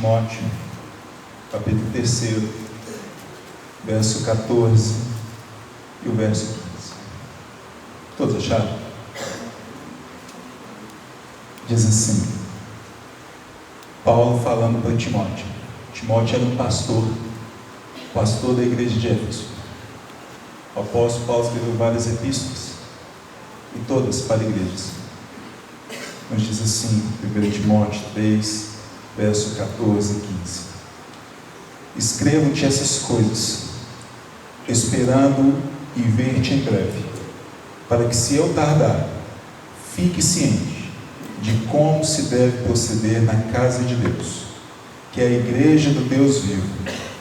Timóteo, capítulo 3, verso 14 e o verso 15. Todos acharam? Diz assim, Paulo falando para Timóteo. Timóteo era um pastor da igreja de Éfeso. O apóstolo Paulo escreveu várias epístolas, e todas para igrejas. Mas diz assim, 1 Timóteo 3, verso 14 e 15: escrevo-te essas coisas, esperando e ver-te em breve, para que, se eu tardar, fique ciente de como se deve proceder na casa de Deus, que é a igreja do Deus vivo,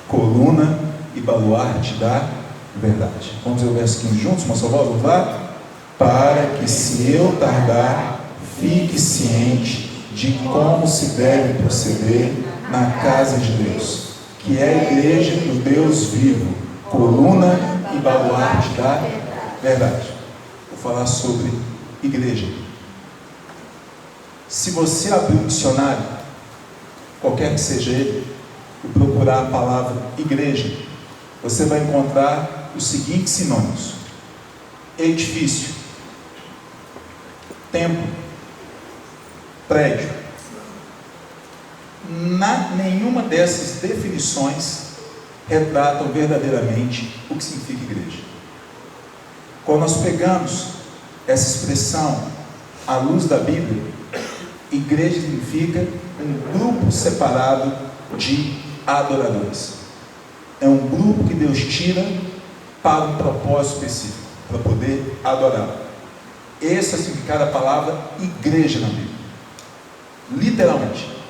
coluna e baluarte da verdade. Vamos ver o verso 15 juntos, uma só voz, vamos lá? Para que, se eu tardar, fique ciente de como se deve proceder na casa de Deus, que é a igreja do Deus vivo, coluna e baluarte da verdade. Vou falar sobre igreja. Se você abrir um dicionário, qualquer que seja ele, e procurar a palavra igreja, você vai encontrar os seguintes sinônimos: edifício, templo, prédio. Nenhuma dessas definições retratam verdadeiramente o que significa igreja. Quando nós pegamos essa expressão à luz da Bíblia, igreja significa um grupo separado de adoradores. É um grupo que Deus tira para um propósito específico, para poder adorar. Esse é o significado da palavra igreja na Bíblia. Literalmente,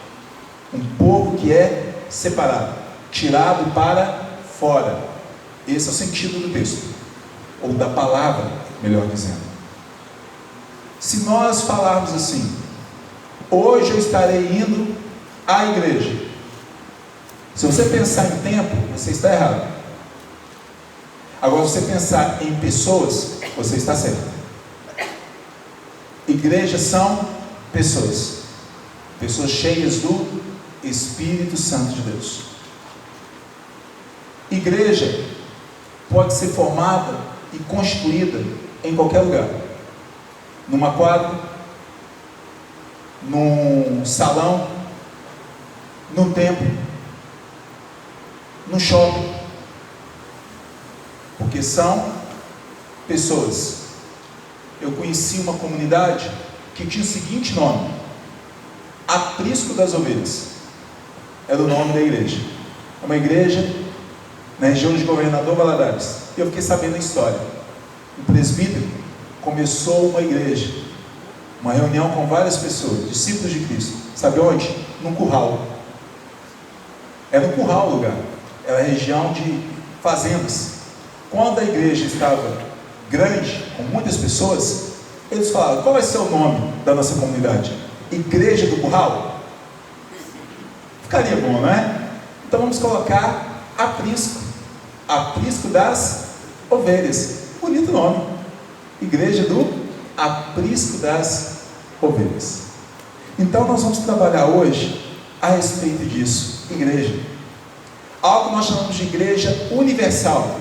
um povo que é separado, tirado para fora. Esse é o sentido do texto, ou da palavra, melhor dizendo. Se nós falarmos assim: hoje eu estarei indo à igreja, se você pensar em tempo, você está errado. Agora, se você pensar em pessoas, você está certo. Igrejas são pessoas cheias do Espírito Santo de Deus. Igreja pode ser formada e construída em qualquer lugar, numa quadra, num salão, num templo, no shopping, porque são pessoas. Eu conheci uma comunidade que tinha o seguinte nome: Aprisco das Ovelhas. Era o nome da igreja. É uma igreja na região de Governador Valadares. E eu fiquei sabendo a história. O presbítero começou uma igreja, uma reunião com várias pessoas, discípulos de Cristo. Sabe onde? Num curral. Era um curral o lugar. Era região de fazendas. Quando a igreja estava grande, com muitas pessoas, eles falaram: qual vai ser o nome da nossa comunidade? Igreja do Curral? Ficaria bom, não é? Então vamos colocar Aprisco. Aprisco das Ovelhas. Bonito nome. Igreja do Aprisco das Ovelhas. Então nós vamos trabalhar hoje a respeito disso. Igreja. Algo que nós chamamos de igreja universal,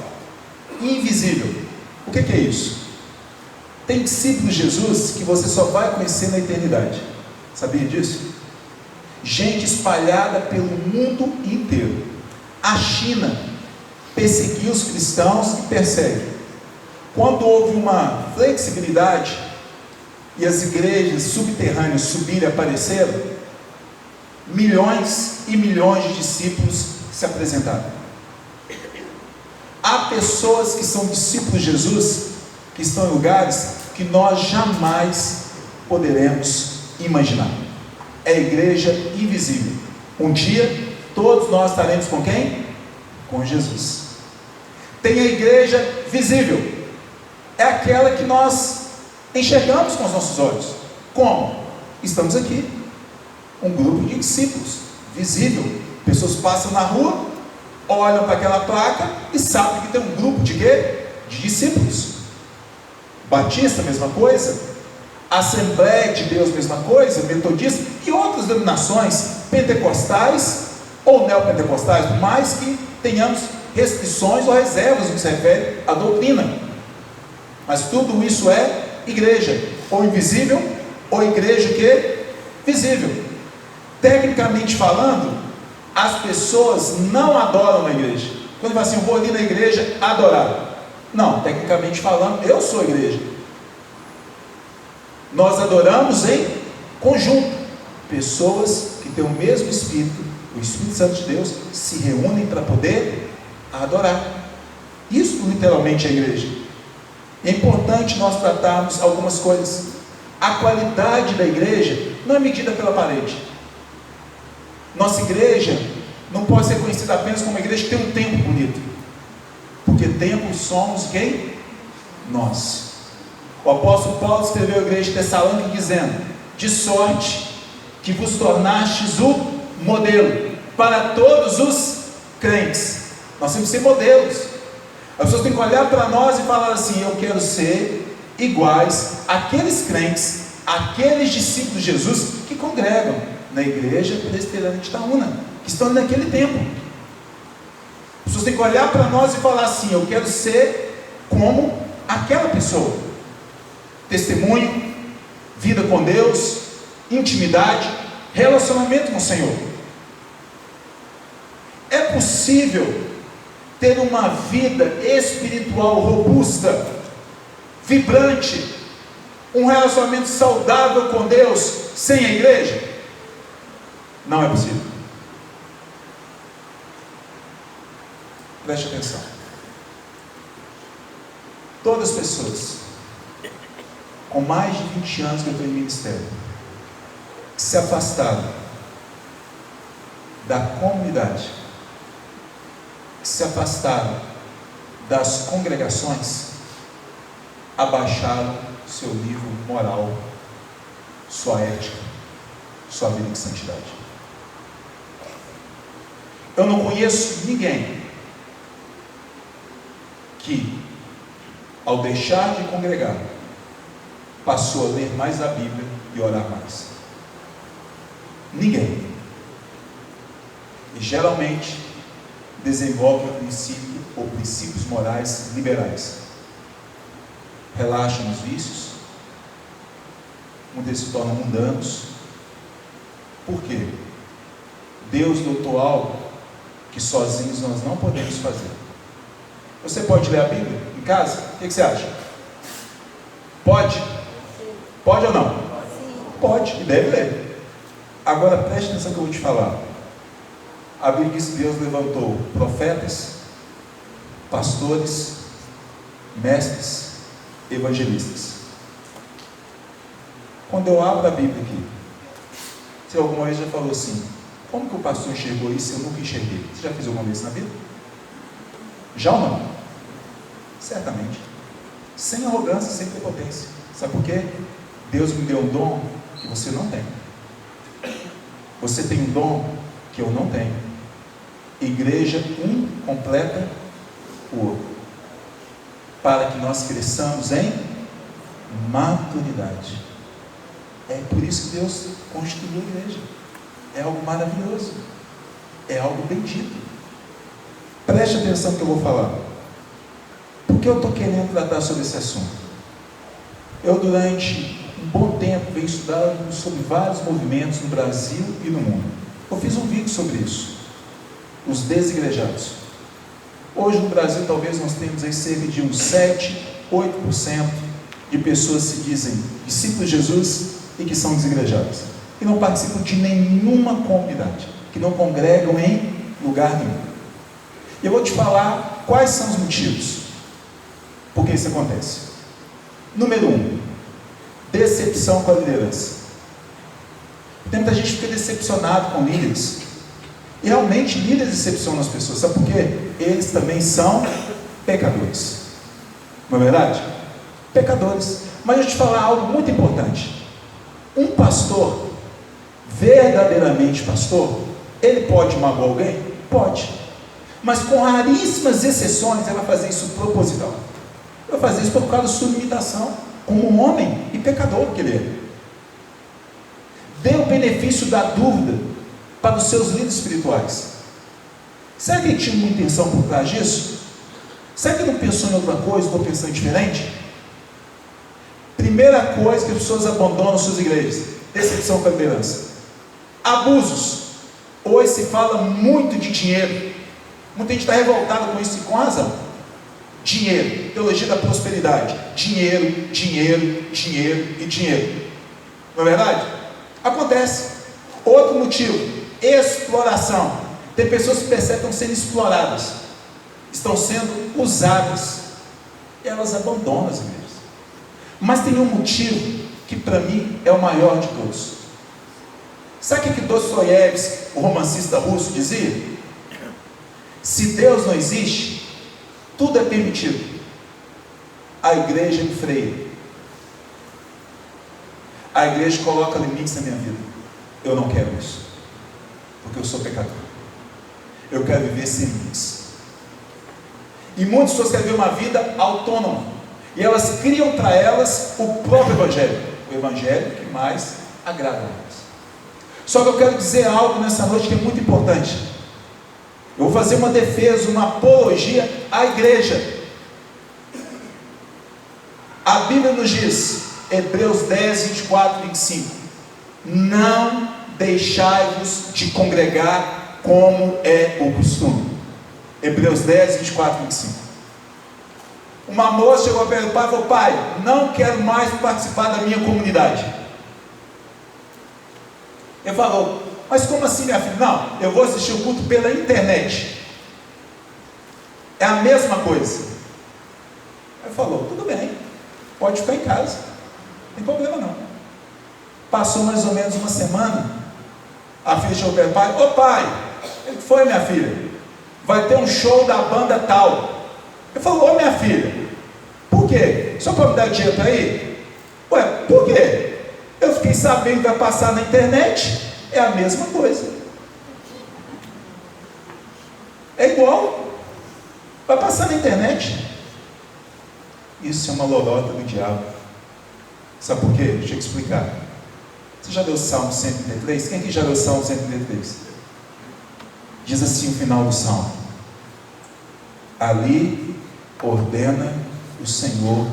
invisível. O que é isso? Tem discípulos de Jesus que você só vai conhecer na eternidade. Sabia disso? Gente espalhada pelo mundo inteiro. A China perseguiu os cristãos e persegue. Quando houve uma flexibilidade e as igrejas subterrâneas subiram e apareceram, milhões e milhões de discípulos se apresentaram. Há pessoas que são discípulos de Jesus, que estão em lugares que nós jamais poderemos imaginar. É a igreja invisível. Um dia, todos nós estaremos com quem? Com Jesus. Tem a igreja visível. É aquela que nós enxergamos com os nossos olhos. Como? Estamos aqui. Um grupo de discípulos. Visível. Pessoas passam na rua, olham para aquela placa e sabem que tem um grupo de quê? De discípulos. Batista, mesma coisa. Assembleia de Deus, mesma coisa. Metodista e outras denominações, pentecostais, ou neopentecostais, por mais que tenhamos restrições ou reservas no que se refere à doutrina. Mas tudo isso é igreja, ou invisível, ou igreja que? Visível. Tecnicamente falando, as pessoas não adoram na igreja. Quando fala assim, eu vou ali na igreja adorar. Não, tecnicamente falando, eu sou a igreja. Nós adoramos em conjunto. Pessoas que têm o mesmo Espírito, o Espírito Santo de Deus, se reúnem para poder adorar. Isso literalmente é a igreja. É importante nós tratarmos algumas coisas. A qualidade da igreja não é medida pela parede. Nossa igreja não pode ser conhecida apenas como uma igreja que tem um templo bonito, porque templo somos quem? Nós. O apóstolo Paulo escreveu à igreja de Tessalônica dizendo: de sorte que vos tornastes o modelo para todos os crentes. Nós temos que ser modelos. As pessoas têm que olhar para nós e falar assim: eu quero ser iguais àqueles crentes, àqueles discípulos de Jesus que congregam na igreja presbiteriana de Itaúna, que estão naquele tempo. As pessoas têm que olhar para nós e falar assim: eu quero ser como aquela pessoa. Testemunho, vida com Deus, intimidade, relacionamento com o Senhor. É possível ter uma vida espiritual robusta, vibrante, um relacionamento saudável com Deus sem a igreja? Não é possível. Preste atenção. Todas as pessoas com mais de 20 anos que eu estou em ministério, que se afastaram da comunidade, que se afastaram das congregações, abaixaram seu nível moral, sua ética, sua vida de santidade. Eu não conheço ninguém que, ao deixar de congregar, passou a ler mais a Bíblia e orar mais. Ninguém. E geralmente desenvolve um princípio ou princípios morais liberais. Relaxam nos vícios, muitos se tornam mundanos. Por quê? Deus dotou algo que sozinhos nós não podemos fazer. Você pode ler a Bíblia em casa? O que você acha? Pode? Pode ou não? Pode, e deve ler. Agora preste atenção que eu vou te falar. A Bíblia diz que Deus levantou profetas, pastores, mestres, evangelistas. Quando eu abro a Bíblia aqui, você alguma vez já falou assim: como que o pastor enxergou isso? Eu nunca enxerguei. Você já fez alguma vez na vida? Já ou não? Certamente. Sem arrogância, sem prepotência. Sabe por quê? Deus me deu um dom que você não tem. Você tem um dom que eu não tenho. Igreja, um completa o outro, para que nós cresçamos em maturidade. É por isso que Deus constituiu a igreja. É algo maravilhoso, é algo bendito. Preste atenção no que eu vou falar. Por que eu estou querendo tratar sobre esse assunto? Eu, durante um bom tempo, venho estudando sobre vários movimentos no Brasil e no mundo. Eu fiz um vídeo sobre isso, os desigrejados. Hoje no Brasil talvez nós temos aí cerca de uns 7, 8% de pessoas que se dizem discípulos de Jesus e que são desigrejados, que não participam de nenhuma comunidade, que não congregam em lugar nenhum. E eu vou te falar quais são os motivos por que isso acontece. Número 1, decepção com a liderança. Tem muita gente que fica decepcionado com líderes, e realmente líderes decepcionam as pessoas. Sabe por quê? Eles também são pecadores, não é verdade? Pecadores. Mas eu vou te falar algo muito importante. Um pastor, verdadeiramente pastor, ele pode magoar alguém? Pode, mas com raríssimas exceções ele vai fazer isso proposital. Ele vai fazer isso por causa da sua limitação como um homem e pecador que ele é. Dê o benefício da dúvida para os seus líderes espirituais. Será que ele tinha uma intenção por trás disso? Será que ele não pensou em outra coisa, estou pensando diferente? Primeira coisa que as pessoas abandonam suas igrejas: decepção com a liderança. Abusos. Hoje se fala muito de dinheiro. Muita gente está revoltada com isso e com razão. Dinheiro, teologia da prosperidade. Dinheiro, dinheiro, dinheiro e dinheiro. Não é verdade? Acontece. Outro motivo: exploração. Tem pessoas que percebem que estão sendo exploradas, estão sendo usadas, e elas abandonam as igrejas. Mas tem um motivo que para mim é o maior de todos. Sabe o que Dostoiévski, o romancista russo, dizia? Se Deus não existe, tudo é permitido. A igreja me freia. A igreja coloca limites na minha vida. Eu não quero isso, porque eu sou pecador. Eu quero viver sem limites. E muitas pessoas querem viver uma vida autônoma, e elas criam para elas o próprio evangelho, o evangelho que mais agrada a elas. Só que eu quero dizer algo nessa noite que é muito importante. Eu vou fazer uma defesa, uma apologia à igreja. A Bíblia nos diz, Hebreus 10, 24, 25: não deixai-vos de congregar como é o costume. Hebreus 10, 24, 25. Uma moça chegou perto do pai e falou: pai, não quero mais participar da minha comunidade. Ele falou: mas como assim, minha filha? Não, eu vou assistir o culto pela internet. É a mesma coisa. Ele falou: tudo bem, pode ficar em casa, não tem problema não. Passou mais ou menos uma semana. A filha chegou perto do pai: ô pai, o que foi, minha filha? Vai ter um show da banda tal. Ele falou: ô minha filha, por quê? Só para me dar dinheiro para ir? Ué, por quê? Eu fiquei sabendo que vai passar na internet. É a mesma coisa. É igual. Vai passar na internet. Isso é uma lorota do diabo. Sabe por quê? Deixa eu te explicar. Você já leu o Salmo 133? Quem aqui já leu o Salmo 133? Diz assim o final do Salmo: ali ordena o Senhor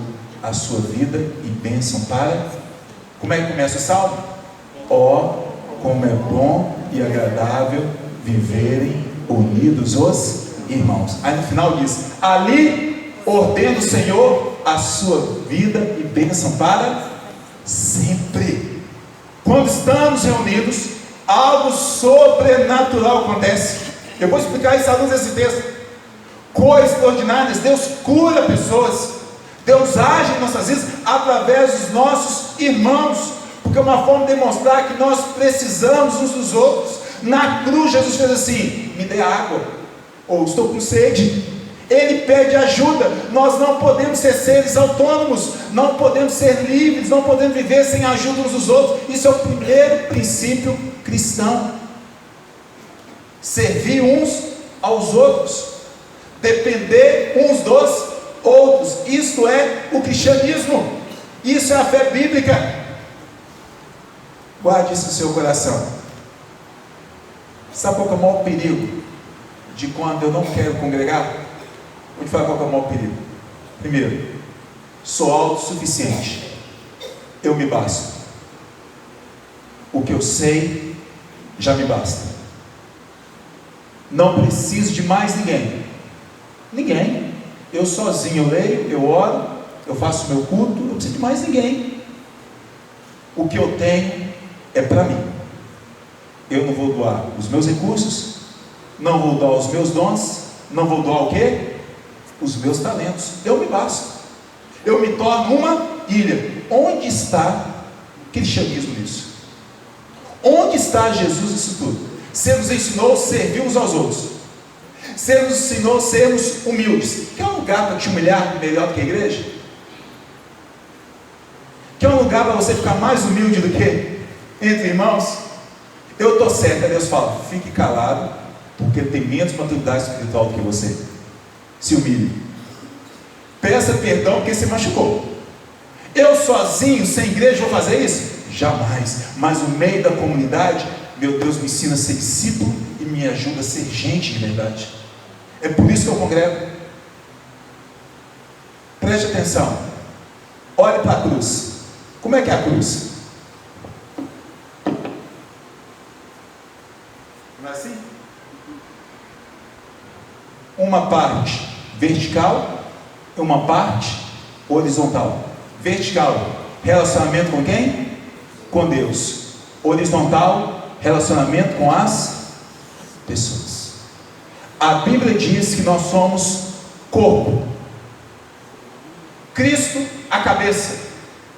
a sua vida e bênção para... Como é que começa o Salmo? Ó, como é bom e agradável viverem unidos os irmãos. Aí no final diz: ali ordena o Senhor a sua vida e bênção para sempre. Quando estamos reunidos, algo sobrenatural acontece. Eu vou explicar isso à luz desse texto. Coisas extraordinárias. Deus cura pessoas, Deus age em nossas vidas através dos nossos irmãos, porque é uma forma de demonstrar que nós precisamos uns dos outros. Na cruz Jesus fez assim: me dê água, ou estou com sede. Ele pede ajuda. Nós não podemos ser seres autônomos, não podemos ser livres, não podemos viver sem a ajuda uns dos outros. Isso é o primeiro princípio cristão: servir uns aos outros, depender uns dos outros. Isto é o cristianismo, isso é a fé bíblica. Guarde isso no seu coração. Sabe qual é o maior perigo de quando eu não quero congregar? Vou te falar qual é o maior perigo. Primeiro, sou autossuficiente, eu me basto, o que eu sei já me basta, não preciso de mais ninguém, eu sozinho eu leio, eu oro, eu faço meu culto, não preciso de mais ninguém. O que eu tenho é para mim. Eu não vou doar os meus recursos, não vou doar os meus dons, não vou doar o quê? Os meus talentos. Eu me basto, eu me torno uma ilha. Onde está o cristianismo nisso? Onde está Jesus nisso tudo? Você nos ensinou a servir uns aos outros, você nos ensinou a sermos humildes. Quer um lugar para te humilhar melhor do que a igreja? Quer um lugar para você ficar mais humilde do que entre irmãos? Eu estou certo. Aí Deus fala: fique calado, porque tem menos maturidade espiritual do que você. Se humilhe, peça perdão porque você machucou. Eu sozinho, sem igreja, vou fazer isso? Jamais. Mas no meio da comunidade, meu Deus me ensina a ser discípulo e me ajuda a ser gente de verdade. É por isso que eu congrego. Preste atenção. Olhe para a cruz. Como é que é a cruz? Não é assim? Uma parte vertical e uma parte horizontal. Vertical, relacionamento com quem? Com Deus. Horizontal, relacionamento com as pessoas. A Bíblia diz que nós somos corpo. Cristo, a cabeça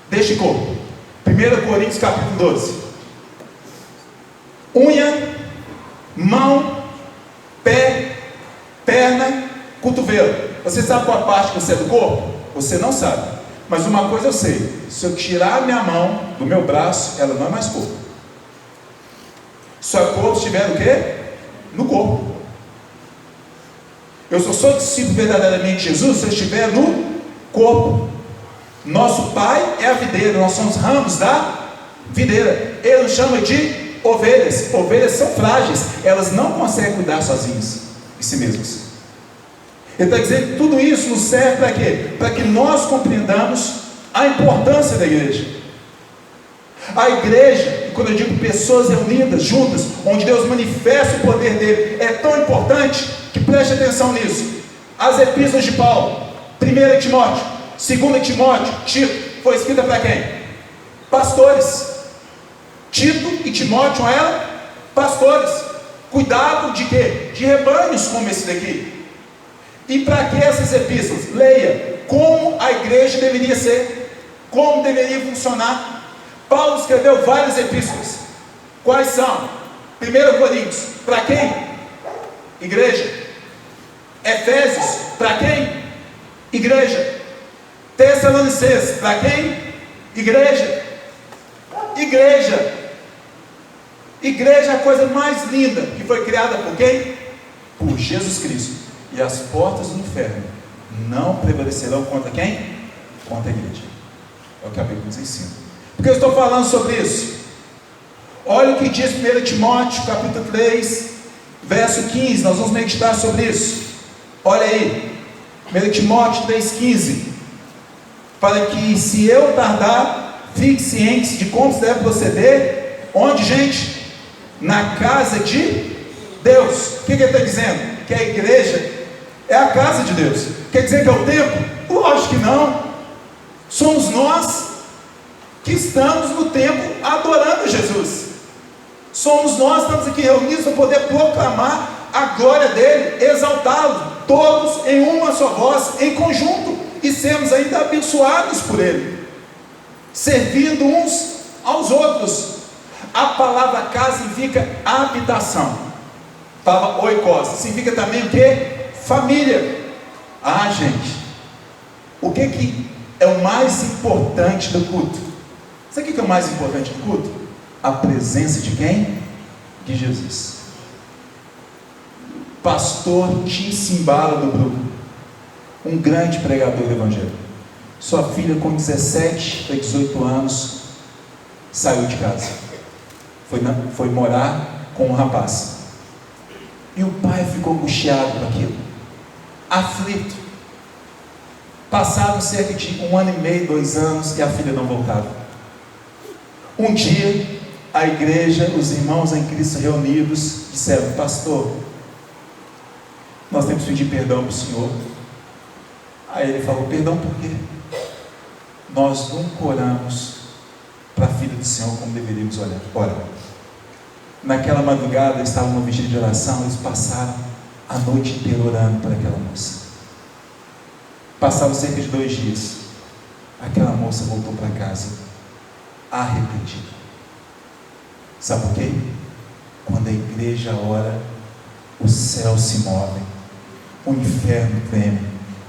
deste corpo. 1 Coríntios capítulo 12. Unha, mão, pé, perna, cotovelo. Você sabe qual a parte que você é do corpo? Você não sabe. Mas uma coisa eu sei: se eu tirar a minha mão do meu braço, ela não é mais corpo. Só corpo se estiver o quê? No corpo. Eu só sou discípulo verdadeiramente de Jesus se eu estiver no corpo. Nosso pai é a videira, nós somos ramos da videira. Ele nos chama de ovelhas. Ovelhas são frágeis, elas não conseguem cuidar sozinhas de si mesmas. Ele está dizendo que tudo isso nos serve para quê? Para que nós compreendamos a importância da igreja. A igreja, e quando eu digo pessoas reunidas, juntas, onde Deus manifesta o poder dele, é tão importante que preste atenção nisso. As epístolas de Paulo, 1 Timóteo, 2 Timóteo, Tito, foi escrita para quem? Pastores. Tito e Timóteo eram pastores. Cuidado de quê? De rebanhos como esse daqui. E para que essas epístolas? Leia como a igreja deveria ser, como deveria funcionar. Paulo escreveu várias epístolas. Quais são? 1 Coríntios, para quem? Igreja. Efésios, para quem? Igreja. Tessalonicenses, para quem? Igreja. Igreja. Igreja é a coisa mais linda que foi criada por quem? Por Jesus Cristo. E as portas do inferno não prevalecerão contra quem? Contra a igreja. É o que a Bíblia nos ensina. Por que eu estou falando sobre isso? Olha o que diz 1 Timóteo capítulo 3 verso 15. Nós vamos meditar sobre isso. Olha aí, 1 Timóteo 3,15. Para que, se eu tardar, fique ciente de como se deve proceder. Onde, gente? Na casa de Deus. O que ele está dizendo? Que a igreja é a casa de Deus. Quer dizer que é o templo? Lógico que não. Somos nós que estamos no templo adorando Jesus. Somos nós que estamos aqui reunidos para poder proclamar a glória dele, exaltá-lo, todos em uma só voz, em conjunto, e sermos ainda abençoados por ele, servindo uns aos outros. A palavra casa significa habitação. A palavra oikos significa também o que? Família. Ah, gente, o que é o mais importante do culto? Sabe o que é o mais importante do culto? A presença de quem? De Jesus. Pastor Tim Simbala do Brooklyn, um grande pregador do evangelho. Sua filha com 17 a 18 anos saiu de casa, foi morar com um rapaz, e o pai ficou angustiado com aquilo, aflito. Passaram cerca de 1 ano e meio, 2 anos, e a filha não voltava. Um dia, a igreja, os irmãos em Cristo reunidos, disseram: pastor, nós temos que pedir perdão para o senhor. Aí ele falou: perdão por quê? Nós nunca oramos para a filha do Senhor como deveríamos orar. Ora, naquela madrugada, eles estavam no vigília de oração, eles passaram a noite inteira orando para aquela moça. Passaram cerca de 2 dias, aquela moça voltou para casa arrependida. Sabe por quê? Quando a igreja ora, os céus se movem, o inferno treme,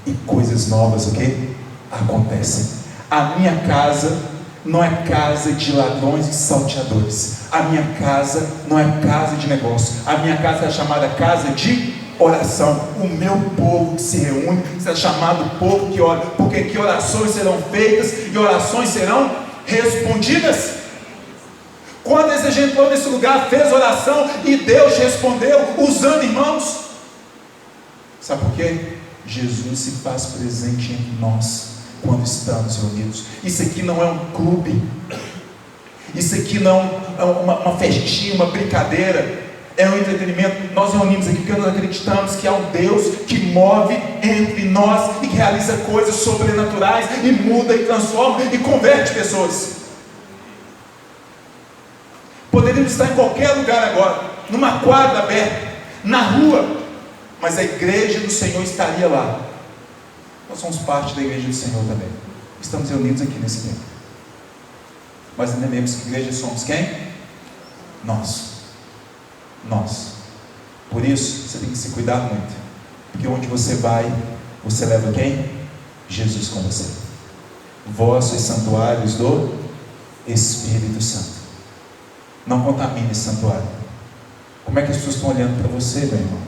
e coisas novas o quê? Acontecem. A minha casa não é casa de ladrões e salteadores. A minha casa não é casa de negócio. A minha casa é chamada casa de oração. O meu povo que se reúne será chamado povo que ora, porque aqui orações serão feitas e orações serão respondidas. Quantas vezes a gente entrou nesse lugar, fez oração e Deus respondeu usando irmãos? Sabe por quê? Jesus se faz presente entre nós quando estamos reunidos. Isso aqui não é um clube, isso aqui não é uma festinha, uma brincadeira, é um entretenimento. Nós reunimos aqui porque nós acreditamos que há um Deus que move entre nós e que realiza coisas sobrenaturais e muda e transforma e converte pessoas. Poderíamos estar em qualquer lugar agora, numa quadra aberta, na rua, mas a igreja do Senhor estaria lá. Nós somos parte da igreja do Senhor também. Estamos reunidos aqui nesse tempo. Mas entendemos que igreja somos quem? Nós. Por isso, você tem que se cuidar muito. Porque onde você vai, você leva quem? Jesus com você. Vós sois santuários do Espírito Santo. Não contamine esse santuário. Como é que as pessoas estão olhando para você, meu irmão?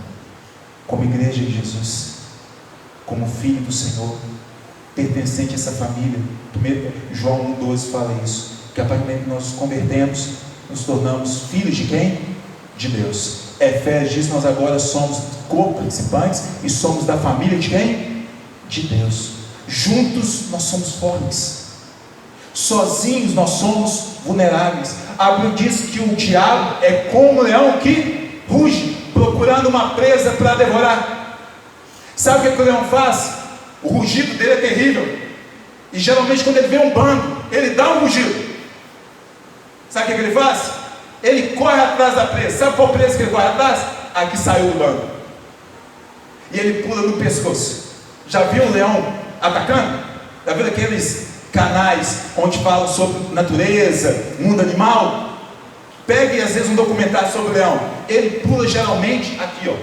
Como igreja de Jesus, como filho do Senhor, pertencente a essa família. João 1,12 fala isso, que a partir do momento que nós nos convertemos, nos tornamos filhos de quem? De Deus. Efésios diz que nós agora somos co-participantes e somos da família de quem? De Deus. Juntos nós somos fortes, sozinhos nós somos vulneráveis. A Bíblia diz que o diabo é como um leão que ruge, procurando uma presa para devorar. Sabe o que o leão faz? O rugido dele é terrível, e geralmente quando ele vê um bando, ele dá um rugido. Sabe o que ele faz? Ele corre atrás da presa. Sabe qual presa que ele corre atrás? A que saiu do bando. E ele pula no pescoço. Já viu um leão atacando? Já viu aqueles canais onde falam sobre natureza, mundo animal? Pegue às vezes um documentário sobre o leão. Ele pula geralmente aqui, ó,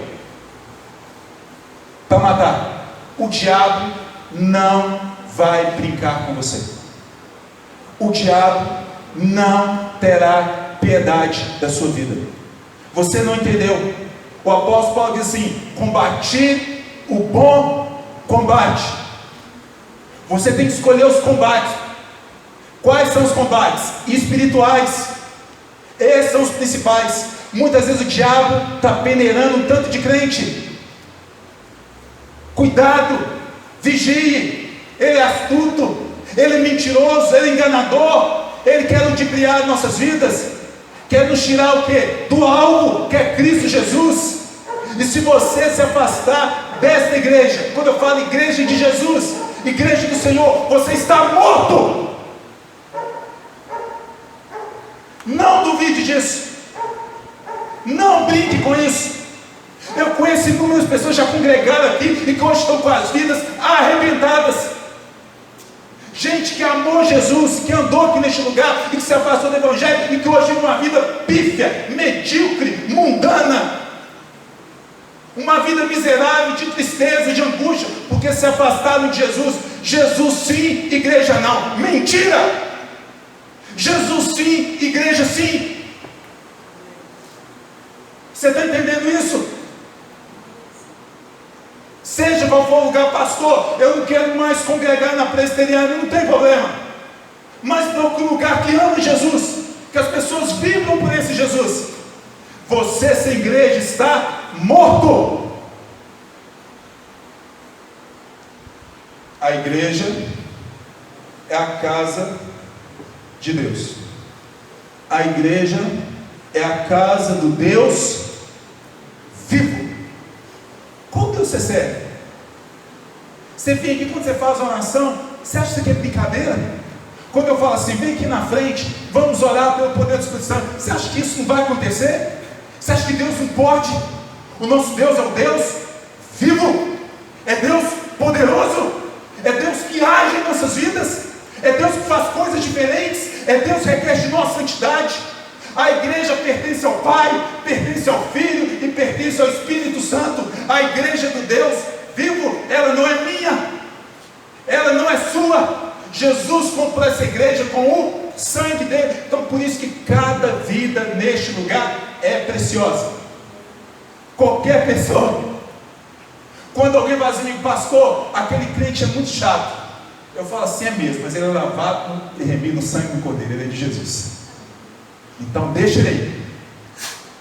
para matar. O diabo não vai brincar com você. O diabo não terá piedade da sua vida. Você não entendeu? O apóstolo Paulo diz assim: combati o bom combate. Você tem que escolher os combates. Quais são os combates? Espirituais. Esses são os principais. Muitas vezes o diabo está peneirando um tanto de crente. Cuidado, vigie. Ele é astuto, ele é mentiroso, ele é enganador. Ele quer ludibriar nossas vidas, quer nos tirar o quê? Do alvo, que é Cristo Jesus. E se você se afastar desta igreja, quando eu falo igreja de Jesus, igreja do Senhor, você está morto. Não duvide disso, não brinque com isso. Eu conheço inúmeras pessoas já congregaram aqui e que hoje estão com as vidas arrebentadas. Gente que amou Jesus, que andou aqui neste lugar e que se afastou do Evangelho e que hoje vive uma vida pífia, medíocre, mundana, uma vida miserável, de tristeza, de angústia, porque se afastaram de Jesus. Jesus sim, igreja não. Mentira! Jesus sim, igreja sim. Você está entendendo isso? Seja qual for o lugar, pastor, eu não quero mais congregar na presbiteriana, não tem problema, mas procure um lugar que ama Jesus, que as pessoas vibram por esse Jesus. Você sem igreja está morto. A igreja é a casa de Deus. A igreja é a casa do Deus vivo. Qual Deus você serve? Você vem aqui, quando você faz uma oração, você acha que isso aqui é brincadeira? Quando eu falo assim, vem aqui na frente, vamos orar pelo poder do Espírito Santo, você acha que isso não vai acontecer? Você acha que Deus não pode? O nosso Deus é o Deus vivo, é Deus poderoso, é Deus que age em nossas vidas, é Deus que faz coisas diferentes, é Deus que requer de nossa santidade. A igreja pertence ao Pai, pertence ao Filho e pertence ao Espírito Santo. A igreja do Deus vivo, ela não é minha, ela não é sua. Jesus comprou essa igreja com o sangue dele. Então por isso que cada vida neste lugar é preciosa. Qualquer pessoa, quando alguém vai dizer, pastor, aquele crente é muito chato, eu falo assim, é mesmo, mas ele é lavado e remido no sangue do Cordeiro, ele é de Jesus. Então deixa ele aí.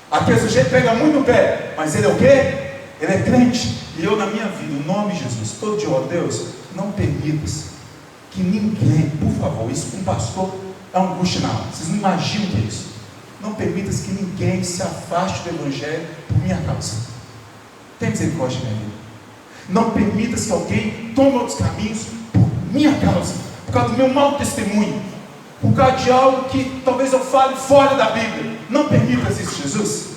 Aquele sujeito pega muito no pé, mas ele é o quê? Ele é crente. E eu, na minha vida, em nome de Jesus, todo dia, ó Deus, não permitas que ninguém, por favor, isso com um pastor é um angústia na alma. Vocês não imaginam o que é isso. Não permitas que ninguém se afaste do Evangelho por minha causa. Tem misericórdia da minha vida. Não permitas que alguém tome outros caminhos por minha causa, por causa do meu mau testemunho, por causa de algo que talvez eu fale fora da Bíblia. Não permitas isso, Jesus.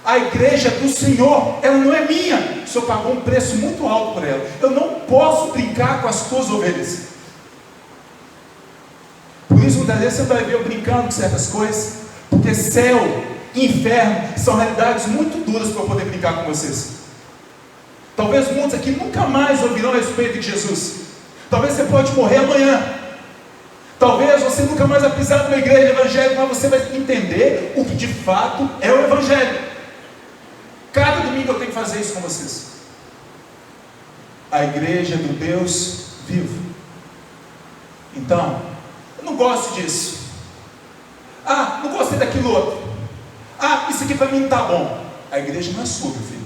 A igreja do Senhor, ela não é minha. O Senhor pagou um preço muito alto por ela. Eu não posso brincar com as tuas ovelhas. Por isso, muitas vezes você vai ver eu brincando com certas coisas, porque céu e inferno são realidades muito duras para eu poder brincar com vocês. Talvez muitos aqui nunca mais ouvirão a respeito de Jesus. Talvez você pode morrer amanhã. Talvez você nunca mais vai pisar numa igreja evangélica, mas você vai entender o que de fato é o Evangelho. Cada domingo eu tenho que fazer isso com vocês. A igreja do Deus vivo. Então, eu não gosto disso. Ah, não gostei daquilo outro. Ah, isso aqui para mim não está bom. A igreja não é sua, meu filho.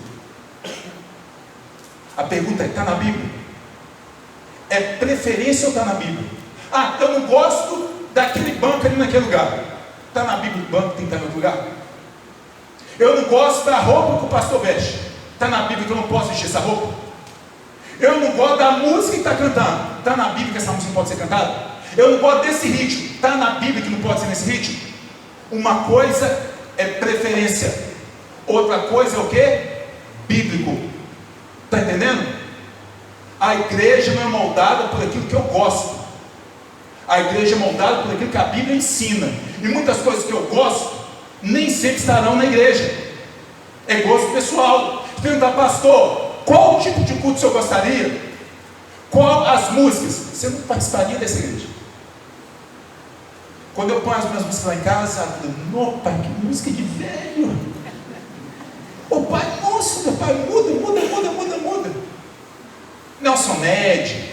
A pergunta é: está na Bíblia? É preferência ou está na Bíblia? Ah, eu não gosto daquele banco ali naquele lugar. Está na Bíblia o banco tem que estar em outro lugar? Eu não gosto da roupa que o pastor veste. Está na Bíblia que eu não posso vestir essa roupa? Eu não gosto da música que está cantando. Está na Bíblia que essa música não pode ser cantada? Eu não gosto desse ritmo. Está na Bíblia que não pode ser nesse ritmo? Uma coisa é preferência, outra coisa é o que? Bíblico. Está entendendo? A igreja não é moldada por aquilo que eu gosto. A igreja é moldada por aquilo que a Bíblia ensina. E muitas coisas que eu gosto nem sempre estarão na igreja. É gosto pessoal. Se perguntar, pastor, qual tipo de culto o senhor gostaria? Qual as músicas? Você não participaria dessa igreja. Quando eu ponho as minhas músicas lá em casa, eu falo: não, pai, que música de velho. Ô pai, nossa, meu pai, muda. Nelson Ned.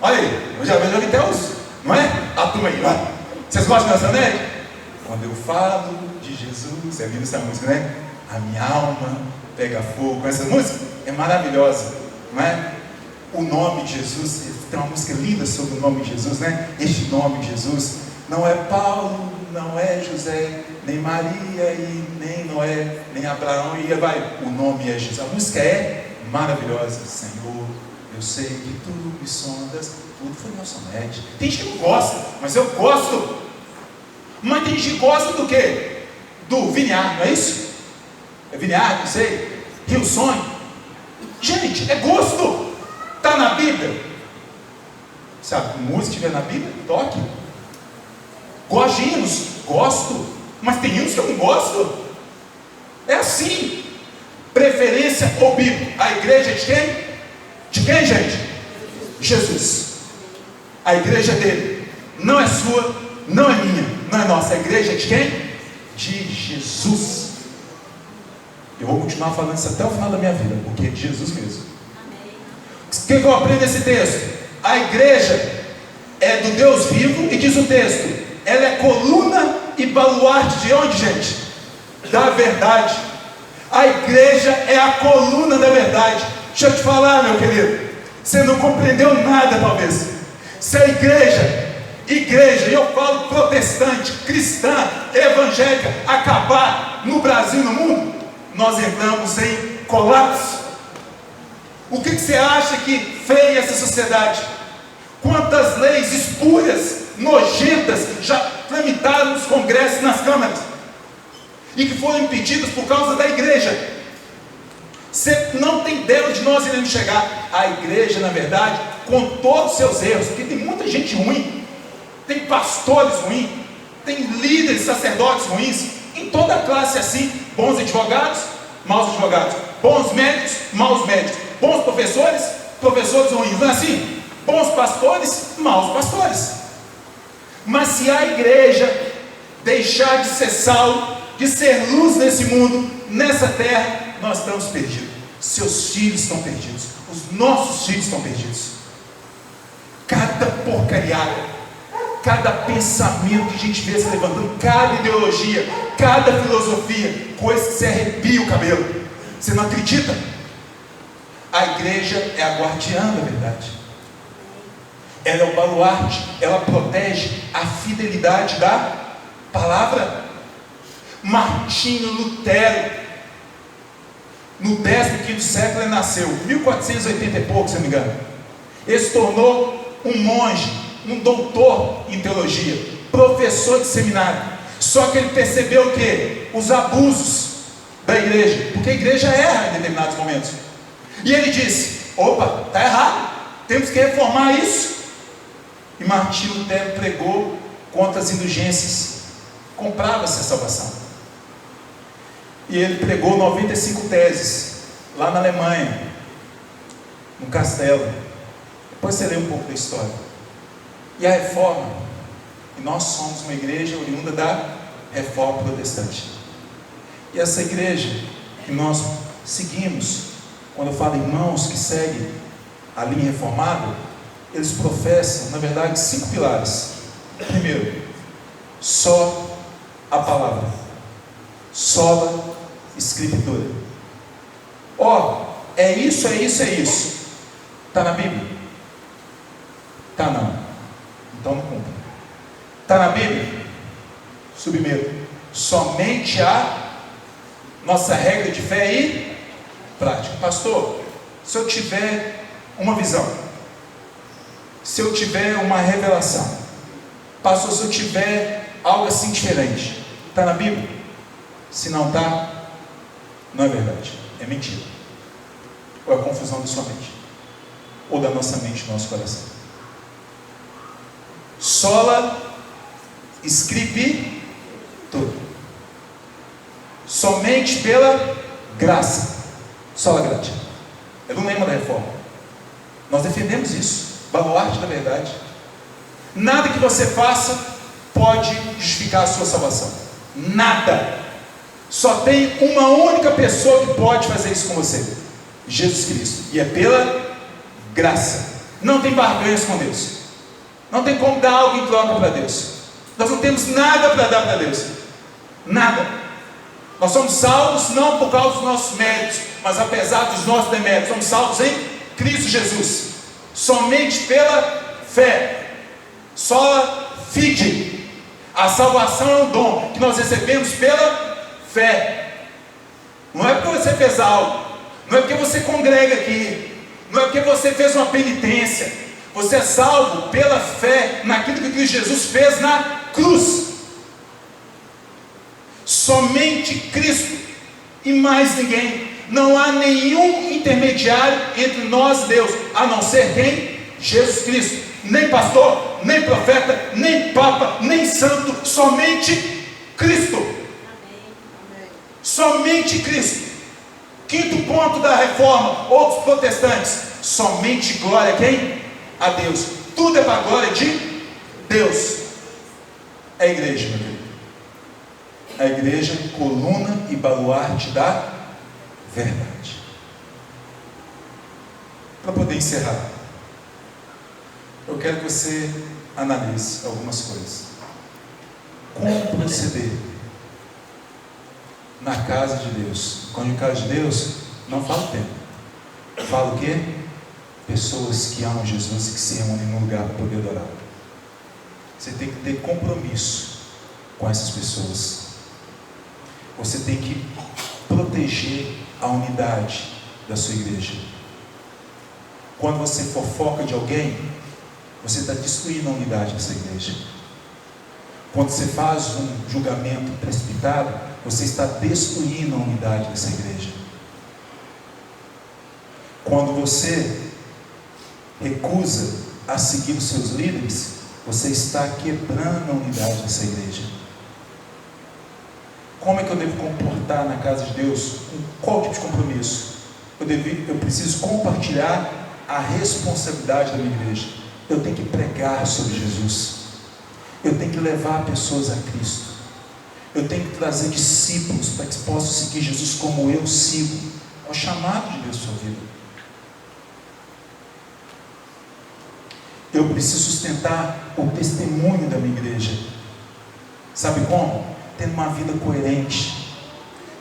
Olha aí, eu já vejo até os, não é? A turma aí, vai. Vocês gostam de Nelson Ned? Quando eu falo de Jesus, você viu essa música, né? A minha alma pega fogo. Com essa música é maravilhosa, não é? O nome de Jesus, tem uma música linda sobre o nome de Jesus, né? Este nome de Jesus não é Paulo, não é José, nem Maria, e nem Noé, nem Abraão, e vai, o nome é Jesus. A música é maravilhosa. Senhor, eu sei que tu me sondas. Tudo foi Nelson Ned. Tem gente que não gosta, mas eu gosto. Mas tem gente que gosta do quê? Do Vineyard, não é isso? É Vineyard, não sei. Hillsong. Gente, é gosto. Está na Bíblia. Sabe, música estiver na Bíblia, toque. Gosto de hinos? Gosto. Mas tem hinos que eu não gosto. É assim. Preferência ou Bíblia. A igreja é de quem? De quem, gente? Jesus. A igreja é dele. Não é sua, não é minha, não é nossa. A igreja é de quem? De Jesus. Eu vou continuar falando isso até o final da minha vida, porque é de Jesus mesmo. O que eu aprendo nesse texto? A igreja é do Deus vivo, e diz o texto, ela é coluna e baluarte de onde, gente? Da verdade. A igreja é a coluna da verdade. Deixa eu te falar, meu querido, você não compreendeu nada talvez. Se a igreja, e eu falo protestante, cristã, evangélica, acabar no Brasil e no mundo, nós entramos em colapso. O que você acha que fez essa sociedade? Quantas leis espúrias, nojentas, já tramitaram nos congressos e nas câmaras, e que foram impedidas por causa da igreja? Você não tem ideia onde nós iremos chegar. A igreja, na verdade, com todos os seus erros, porque tem muita gente ruim, tem pastores ruins, tem líderes, sacerdotes ruins, em toda a classe assim, bons advogados, maus advogados, bons médicos, maus médicos, bons professores, professores ruins, não é assim? Bons pastores, maus pastores. Mas se a igreja deixar de ser sal, de ser luz nesse mundo, nessa terra, nós estamos perdidos. Seus filhos estão perdidos, os nossos filhos estão perdidos. Cada porcariada, cada pensamento que a gente vê se levantando, cada ideologia, cada filosofia, coisa que você arrepia o cabelo. Você não acredita? A igreja é a guardiã da verdade. Ela é o baluarte, ela protege a fidelidade da palavra. Martinho Lutero, no 15º século ele nasceu, 1480 e pouco, se não me engano. Ele se tornou um monge, um doutor em teologia, professor de seminário. Só que ele percebeu o quê? Os abusos da igreja, porque a igreja erra em determinados momentos. E ele disse: opa, está errado, temos que reformar isso. E Martinho Lutero pregou contra as indulgências, comprava-se a salvação. E ele pregou 95 teses, lá na Alemanha, no castelo. Depois você lê um pouco da história. E a reforma, e nós somos uma igreja oriunda da reforma protestante. E essa igreja que nós seguimos, quando eu falo irmãos que seguem a linha reformada, eles professam, na verdade, 5 pilares. Primeiro, só a palavra, sola escritura. É isso, é isso, é isso. Está na Bíblia? Está não. Então não cumpre. Está na Bíblia? Submeto. Somente a nossa regra de fé e prática. Pastor, se eu tiver uma visão, se eu tiver uma revelação, pastor, se eu tiver algo assim diferente, está na Bíblia? Se não está, não é verdade, é mentira. Ou é confusão da sua mente, ou da nossa mente, do nosso coração. Sola escritura, somente pela graça, sola gratia. É do lema da reforma. Nós defendemos isso, baluarte da verdade. Nada que você faça pode justificar a sua salvação, nada. Só tem uma única pessoa que pode fazer isso com você: Jesus Cristo. E é pela graça. Não tem barganhas com Deus. Não tem como dar algo em troca para Deus. Nós não temos nada para dar para Deus. Nada. Nós somos salvos não por causa dos nossos méritos, mas apesar dos nossos deméritos. Somos salvos em Cristo Jesus. Somente pela fé. Sola fide. A salvação é um dom que nós recebemos pela fé. Não é porque você fez algo, não é porque você congrega aqui, não é porque você fez uma penitência. Você é salvo pela fé naquilo que Cristo Jesus fez na cruz. Somente Cristo e mais ninguém. Não há nenhum intermediário entre nós e Deus, a não ser quem? Jesus Cristo. Nem pastor, nem profeta, nem papa, nem santo, somente Cristo. Somente Cristo. Quinto ponto da reforma, outros protestantes: somente glória a quem? A Deus. Tudo é para a glória de Deus. É a igreja, meu querido. A igreja, coluna e baluarte da verdade. Para poder encerrar, eu quero que você analise algumas coisas. Como proceder na casa de Deus? Quando em casa de Deus, não falo tempo. Fala o quê? Pessoas que amam Jesus e que se reúnem num lugar para poder adorar. Você tem que ter compromisso com essas pessoas. Você tem que proteger a unidade da sua igreja. Quando você fofoca de alguém, você está destruindo a unidade dessa igreja. Quando você faz um julgamento precipitado, você está destruindo a unidade dessa igreja. Quando você recusa a seguir os seus líderes, você está quebrando a unidade dessa igreja. Como é que eu devo comportar na casa de Deus? Com qual tipo de compromisso? Eu preciso compartilhar a responsabilidade da minha igreja. Eu tenho que pregar sobre Jesus. Eu tenho que levar pessoas a Cristo. Eu tenho que trazer discípulos para que possam seguir Jesus como eu sigo. É o chamado de Deus na sua vida. eu preciso sustentar o testemunho da minha igreja. Sabe como? Tendo uma vida coerente,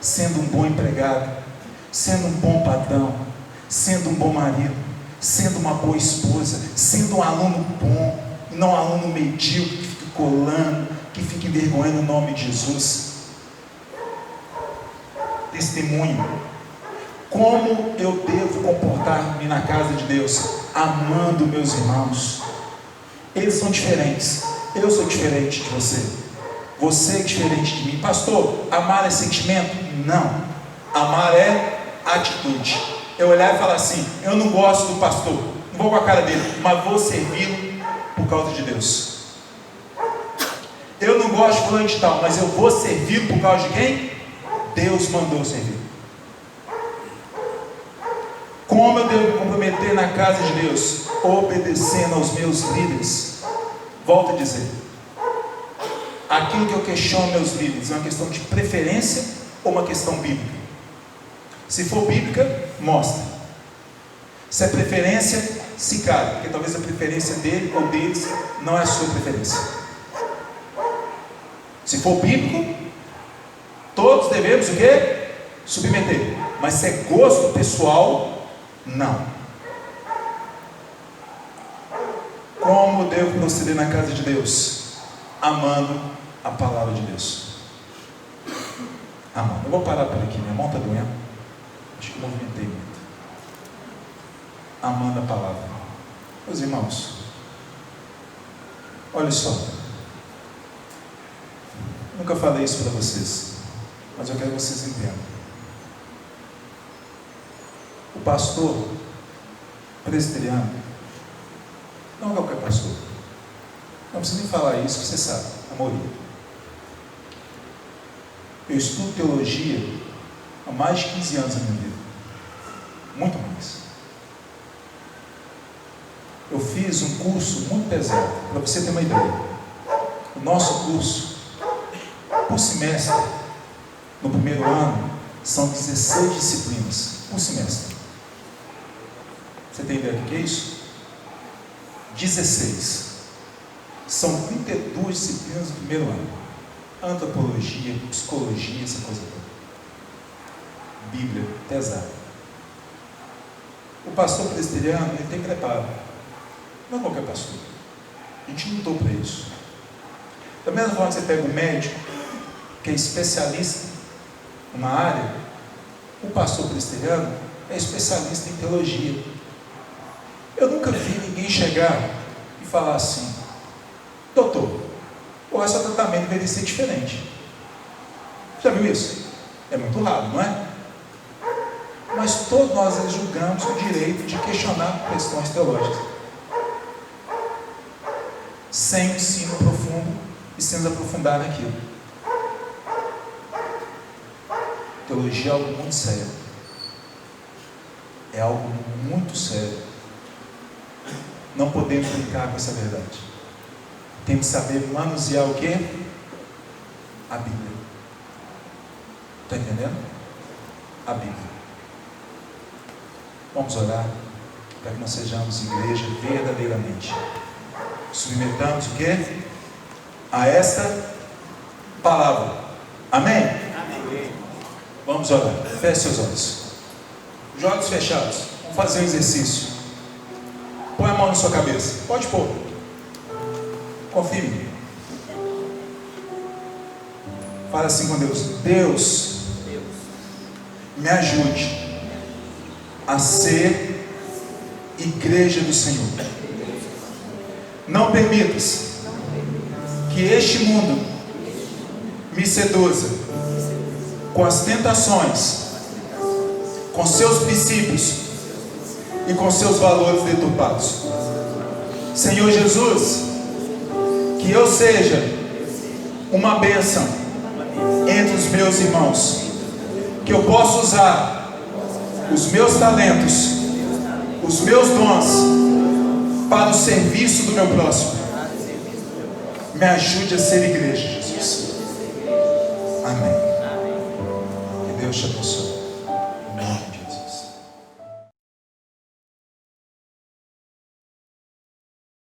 sendo um bom empregado, sendo um bom patrão, sendo um bom marido, sendo uma boa esposa, sendo um aluno bom, e não um aluno medíocre que fica colando, que fica envergonhando o nome de Jesus. Testemunho. Como eu devo comportar-me na casa de Deus? Amando meus irmãos. Eles são diferentes. Eu sou diferente de você. Você é diferente de mim. Pastor, amar é sentimento? Não. Amar é atitude. Eu olhar e falar assim: eu não gosto do pastor, não vou com a cara dele, mas vou servi-lo por causa de Deus. Eu não gosto de fulano de tal, mas eu vou servi-lo por causa de quem? Deus mandou servir. Como eu devo me comprometer na casa de Deus? Obedecendo aos meus líderes. Volto a dizer, aquilo que eu questiono meus líderes é uma questão de preferência ou uma questão bíblica? Se for bíblica, mostra. Se é preferência, se cabe, porque talvez a preferência dele ou deles não é a sua preferência. Se for bíblico, todos devemos o quê? Submeter. Mas se é gosto pessoal, não. Como eu devo proceder na casa de Deus? Amando a palavra de Deus. Amando. Eu vou parar por aqui, minha mão está doendo. Acho que eu movimentei muito. Amando a palavra. Meus irmãos, olha só. Nunca falei isso para vocês, mas eu quero que vocês entendam. O pastor presbiteriano não é qualquer pastor. Não precisa nem falar isso, que você sabe, a maioria. Eu estudo teologia há mais de 15 anos na minha vida. Muito mais. Eu fiz um curso muito pesado, para você ter uma ideia. O nosso curso, por semestre, no primeiro ano, são 16 disciplinas, por semestre. Você tem ideia do que é isso? 16. São 32 disciplinas no primeiro ano. Antropologia, psicologia, essa coisa toda. Bíblia, pesado. O pastor presbiteriano, ele tem preparo. Não é qualquer pastor. A gente lutou para isso. Da mesma forma que você pega um médico, que é especialista numa área, o pastor presbiteriano é especialista em teologia. Eu nunca vi ninguém chegar e falar assim: doutor, o seu tratamento deveria ser diferente. Já viu isso? É muito raro, não é? Mas todos nós julgamos o direito de questionar questões teológicas, sem um ensino profundo e sem nos aprofundar naquilo. Teologia é algo muito sério. É algo muito sério. Não podemos brincar com essa verdade. Temos que saber manusear o quê? A Bíblia. Está entendendo? A Bíblia. Vamos orar para que nós sejamos igreja verdadeiramente. Submetamos o quê? A esta palavra. Amém? Amém. Vamos orar. Feche seus olhos. Os olhos fechados. Vamos fazer um exercício. Põe a mão na sua cabeça. Pode pôr. Confie em mim. Fala assim com Deus: Deus, me ajude a ser igreja do Senhor. Não permitas que este mundo me seduza com as tentações, com seus princípios e com seus valores deturpados. Senhor Jesus, que eu seja uma bênção entre os meus irmãos, que eu possa usar os meus talentos, os meus dons para o serviço do meu próximo. Me ajude a ser igreja, Jesus. Amém. Que Deus te abençoe.